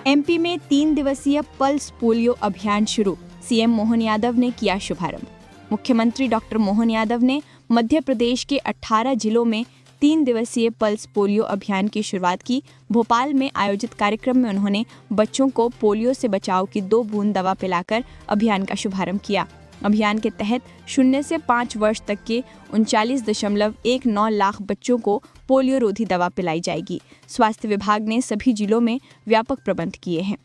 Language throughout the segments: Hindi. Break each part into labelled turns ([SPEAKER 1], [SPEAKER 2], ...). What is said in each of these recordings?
[SPEAKER 1] एमपी में 3 दिवसीय पल्स पोलियो अभियान शुरू, सीएम मोहन यादव ने किया शुभारंभ। मुख्यमंत्री डॉक्टर मोहन यादव ने मध्य प्रदेश के 18 जिलों में 3 दिवसीय पल्स पोलियो अभियान की शुरुआत की। भोपाल में आयोजित कार्यक्रम में उन्होंने बच्चों को पोलियो से बचाव की 2 बूंद दवा पिलाकर अभियान का शुभारंभ किया। अभियान के तहत 0 से 5 वर्ष तक के 39.19 लाख बच्चों को पोलियो रोधी दवा पिलाई जाएगी। स्वास्थ्य विभाग ने सभी जिलों में व्यापक प्रबंध किए हैं।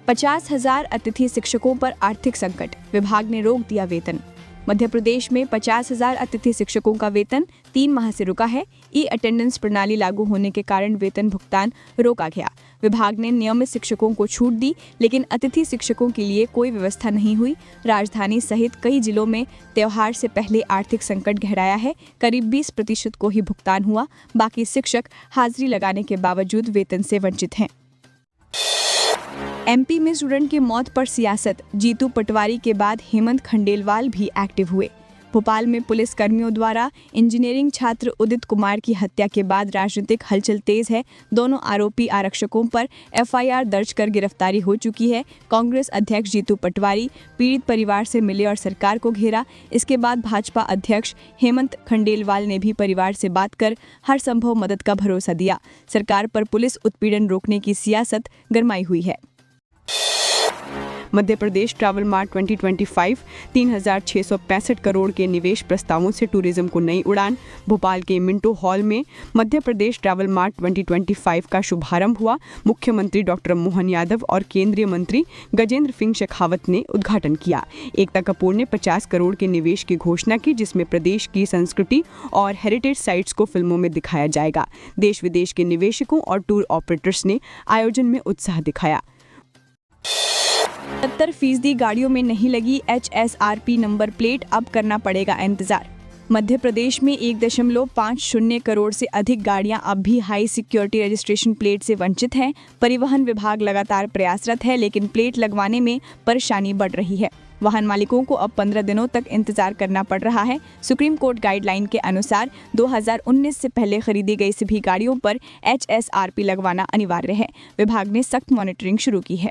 [SPEAKER 1] 50,000 अतिथि शिक्षकों पर आर्थिक संकट, विभाग ने रोक दिया वेतन। मध्य प्रदेश में 50,000 अतिथि शिक्षकों का वेतन 3 माह से रुका है। ई अटेंडेंस प्रणाली लागू होने के कारण वेतन भुगतान रोका गया। विभाग ने नियमित शिक्षकों को छूट दी, लेकिन अतिथि शिक्षकों के लिए कोई व्यवस्था नहीं हुई। राजधानी सहित कई जिलों में त्योहार से पहले आर्थिक संकट गहराया है। करीब 20% को ही भुगतान हुआ। बाकी शिक्षक हाजिरी लगाने के बावजूद वेतन से वंचित हैं। एमपी में स्टूडेंट की मौत पर सियासत, जीतू पटवारी के बाद हेमंत खंडेलवाल भी एक्टिव हुए। भोपाल में पुलिस कर्मियों द्वारा इंजीनियरिंग छात्र उदित कुमार की हत्या के बाद राजनीतिक हलचल तेज है। दोनों आरोपी आरक्षकों पर एफआईआर दर्ज कर गिरफ्तारी हो चुकी है। कांग्रेस अध्यक्ष जीतू पटवारी पीड़ित परिवार से मिले और सरकार को घेरा। इसके बाद भाजपा अध्यक्ष हेमंत खंडेलवाल ने भी परिवार से बात कर हर संभव मदद का भरोसा दिया। सरकार पर पुलिस उत्पीड़न रोकने की सियासत गरमाई हुई है।
[SPEAKER 2] मध्य प्रदेश ट्रैवल मार्ट 2025 3,665 करोड़ के निवेश प्रस्तावों से टूरिज्म को नई उड़ान। भोपाल के मिंटो हॉल में मध्य प्रदेश ट्रैवल मार्ट 2025 का शुभारंभ हुआ। मुख्यमंत्री डॉक्टर मोहन यादव और केंद्रीय मंत्री गजेंद्र सिंह शेखावत ने उद्घाटन किया। एकता कपूर ने 50 करोड़ के निवेश की घोषणा की, जिसमें प्रदेश की संस्कृति और हेरिटेज साइट्स को फिल्मों में दिखाया जाएगा। देश विदेश के निवेशकों और टूर ऑपरेटर्स ने आयोजन में उत्साह दिखाया।
[SPEAKER 1] 70% गाड़ियों में नहीं लगी HSRP नंबर प्लेट, अब करना पड़ेगा इंतजार। मध्य प्रदेश में 1.50 करोड़ से अधिक गाड़ियां अब भी हाई सिक्योरिटी रजिस्ट्रेशन प्लेट से वंचित हैं। परिवहन विभाग लगातार प्रयासरत है, लेकिन प्लेट लगवाने में परेशानी बढ़ रही है। वाहन मालिकों को अब 15 दिनों तक इंतजार करना पड़ रहा है। सुप्रीम कोर्ट गाइडलाइन के अनुसार 2019 से पहले खरीदी गई सभी गाड़ियों पर HSRP लगवाना अनिवार्य है। विभाग ने सख्त मॉनिटरिंग शुरू की है।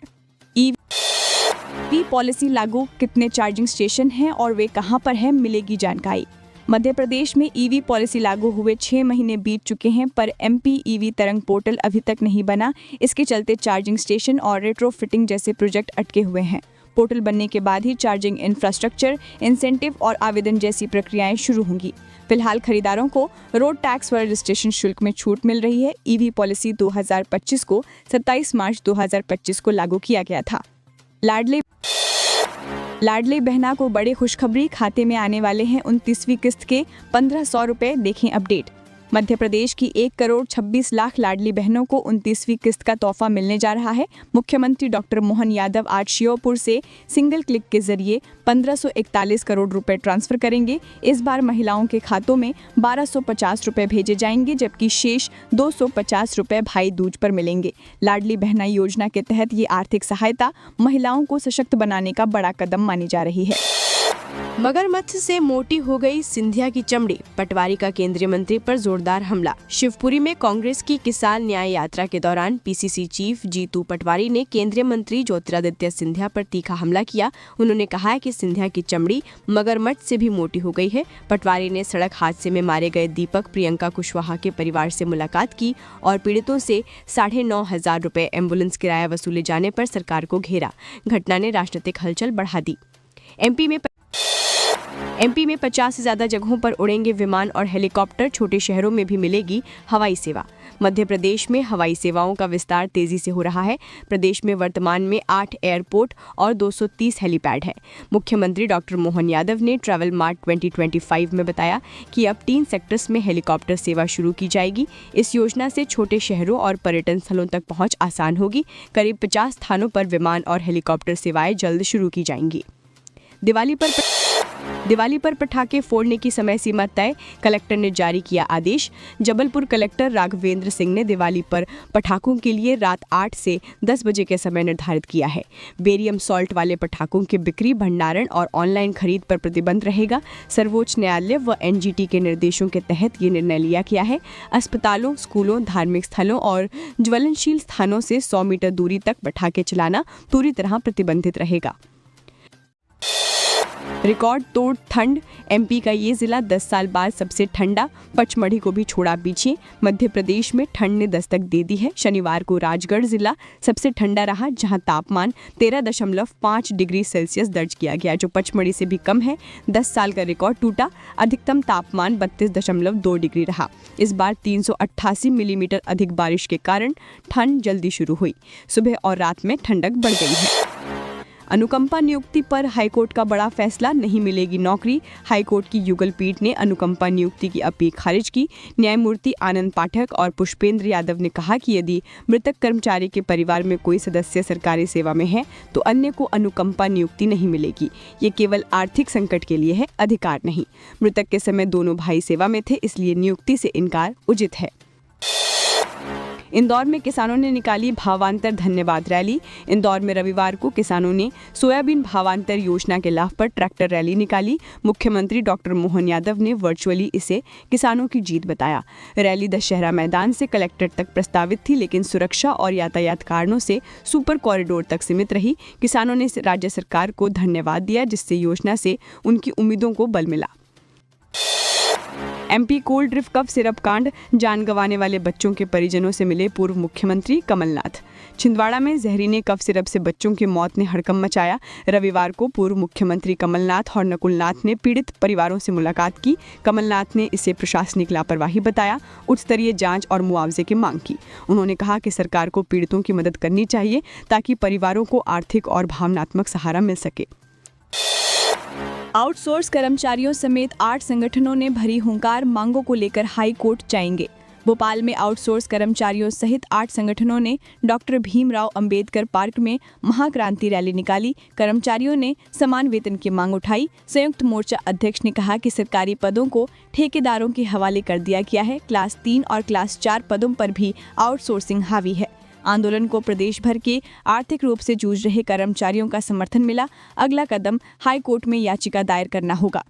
[SPEAKER 1] ईवी पॉलिसी लागू, कितने चार्जिंग स्टेशन हैं और वे कहां पर हैं, मिलेगी जानकारी। मध्य प्रदेश में ईवी पॉलिसी लागू हुए 6 महीने बीत चुके हैं, पर एमपी ईवी तरंग पोर्टल अभी तक नहीं बना। इसके चलते चार्जिंग स्टेशन और रेट्रोफिटिंग जैसे प्रोजेक्ट अटके हुए हैं। पोर्टल बनने के बाद ही चार्जिंग इंफ्रास्ट्रक्चर, इंसेंटिव और आवेदन जैसी प्रक्रियाएं शुरू होंगी। फिलहाल खरीदारों को रोड टैक्स व रजिस्ट्रेशन शुल्क में छूट मिल रही है। ईवी पॉलिसी 2025 को 27 मार्च 2025 को लागू किया गया था। लाडली बहना को बड़ी खुशखबरी, खाते में आने वाले हैं 29वीं किस्त के 1,500 रुपए। देखें अपडेट। मध्य प्रदेश की 1,26,00,000 लाडली बहनों को 29वीं किस्त का तोहफा मिलने जा रहा है। मुख्यमंत्री डॉक्टर मोहन यादव आज श्योपुर से सिंगल क्लिक के जरिए 1,541 करोड़ रुपए ट्रांसफर करेंगे। इस बार महिलाओं के खातों में 1,250 रुपए भेजे जाएंगे, जबकि शेष 250 रुपए भाई दूज पर मिलेंगे। लाडली बहना योजना के तहत ये आर्थिक सहायता महिलाओं को सशक्त बनाने का बड़ा कदम मानी जा रही है।
[SPEAKER 3] मगरमच्छ से मोटी हो गई सिंधिया की चमड़ी, पटवारी का केंद्रीय मंत्री पर जोरदार हमला। शिवपुरी में कांग्रेस की किसान न्याय यात्रा के दौरान पीसीसी चीफ जीतू पटवारी ने केंद्रीय मंत्री ज्योतिरादित्य सिंधिया पर तीखा हमला किया। उन्होंने कहा है कि सिंधिया की चमड़ी मगरमच्छ से भी मोटी हो गई है। पटवारी ने सड़क हादसे में मारे गए दीपक प्रियंका कुशवाहा के परिवार से मुलाकात की और पीड़ितों से 9,500 रुपए एम्बुलेंस किराया वसूले जाने पर सरकार को घेरा। घटना ने राजनीतिक हलचल बढ़ा दी। एमपी में 50 से ज्यादा जगहों पर उड़ेंगे विमान और हेलीकॉप्टर, छोटे शहरों में भी मिलेगी हवाई सेवा। मध्य प्रदेश में हवाई सेवाओं का विस्तार तेजी से हो रहा है। प्रदेश में वर्तमान में 8 एयरपोर्ट और 230 हेलीपैड है। मुख्यमंत्री डॉक्टर मोहन यादव ने ट्रैवल मार्ट 2025 में बताया कि अब 3 सेक्टर्स में हेलीकॉप्टर सेवा शुरू की जाएगी। इस योजना से छोटे शहरों और पर्यटन स्थलों तक पहुंच आसान होगी। करीब 50 स्थानों पर विमान और हेलीकॉप्टर सेवाएं जल्द शुरू की जाएंगी। दिवाली पर पटाखे फोड़ने की समय सीमा तय, कलेक्टर ने जारी किया आदेश। जबलपुर कलेक्टर राघवेंद्र सिंह ने दिवाली पर पटाखों के लिए रात 8 से 10 बजे के समय निर्धारित किया है। बेरियम सॉल्ट वाले पटाखों की बिक्री, भंडारण और ऑनलाइन खरीद पर प्रतिबंध रहेगा। सर्वोच्च न्यायालय व एनजीटी के निर्देशों के तहत ये निर्णय लिया गया है। अस्पतालों, स्कूलों, धार्मिक स्थलों और ज्वलनशील स्थानों से 100 मीटर दूरी तक पटाखे चलाना पूरी तरह प्रतिबंधित रहेगा। रिकॉर्ड तोड़ ठंड, एमपी का ये जिला 10 साल बाद सबसे ठंडा, पचमढ़ी को भी छोड़ा पीछे। मध्य प्रदेश में ठंड ने दस्तक दे दी है। शनिवार को राजगढ़ जिला सबसे ठंडा रहा, जहां तापमान 13.5 डिग्री सेल्सियस दर्ज किया गया, जो पचमढ़ी से भी कम है। 10 साल का रिकॉर्ड टूटा। अधिकतम तापमान 32.2 डिग्री रहा। इस बार 388 मिलीमीटर अधिक बारिश के कारण ठंड जल्दी शुरू हुई। सुबह और रात में ठंडक बढ़ गई है। अनुकंपा नियुक्ति पर हाईकोर्ट का बड़ा फैसला, नहीं मिलेगी नौकरी। हाईकोर्ट की युगल पीठ ने अनुकंपा नियुक्ति की अपील खारिज की। न्यायमूर्ति आनंद पाठक और पुष्पेंद्र यादव ने कहा कि यदि मृतक कर्मचारी के परिवार में कोई सदस्य सरकारी सेवा में है तो अन्य को अनुकंपा नियुक्ति नहीं मिलेगी। ये केवल आर्थिक संकट के लिए है, अधिकार नहीं। मृतक के समय दोनों भाई सेवा में थे, इसलिए नियुक्ति से इनकार उचित है। इंदौर में किसानों ने निकाली भावांतर धन्यवाद रैली। इंदौर में रविवार को किसानों ने सोयाबीन भावांतर योजना के लाभ पर ट्रैक्टर रैली निकाली। मुख्यमंत्री डॉक्टर मोहन यादव ने वर्चुअली इसे किसानों की जीत बताया। रैली दशहरा मैदान से कलेक्ट्रेट तक प्रस्तावित थी, लेकिन सुरक्षा और यातायात कारणों से सुपर कॉरिडोर तक सीमित रही। किसानों ने राज्य सरकार को धन्यवाद दिया, जिससे योजना से उनकी उम्मीदों को बल मिला। MP cold drift cough syrup कांड, जान गंवाने वाले बच्चों के परिजनों से मिले पूर्व मुख्यमंत्री कमलनाथ। छिंदवाड़ा में जहरीले कफ सिरप से बच्चों की मौत ने हड़कंप मचाया। रविवार को पूर्व मुख्यमंत्री कमलनाथ और नकुलनाथ ने पीड़ित परिवारों से मुलाकात की। कमलनाथ ने इसे प्रशासनिक लापरवाही बताया, उच्च स्तरीय जांच और मुआवजे की मांग की। उन्होंने कहा कि सरकार को पीड़ितों की मदद करनी चाहिए ताकि परिवारों को आर्थिक और भावनात्मक सहारा मिल सके।
[SPEAKER 1] आउटसोर्स कर्मचारियों समेत 8 संगठनों ने भरी हुंकार, मांगों को लेकर हाई कोर्ट जाएंगे। भोपाल में आउटसोर्स कर्मचारियों सहित 8 संगठनों ने डॉक्टर भीमराव अंबेडकर पार्क में महाक्रांति रैली निकाली। कर्मचारियों ने समान वेतन की मांग उठाई। संयुक्त मोर्चा अध्यक्ष ने कहा कि सरकारी पदों को ठेकेदारों के हवाले कर दिया गया है। क्लास 3 और क्लास 4 पदों पर भी आउटसोर्सिंग हावी है। आंदोलन को प्रदेश भर के आर्थिक रूप से जूझ रहे कर्मचारियों का समर्थन मिला। अगला कदम हाई कोर्ट में याचिका दायर करना होगा।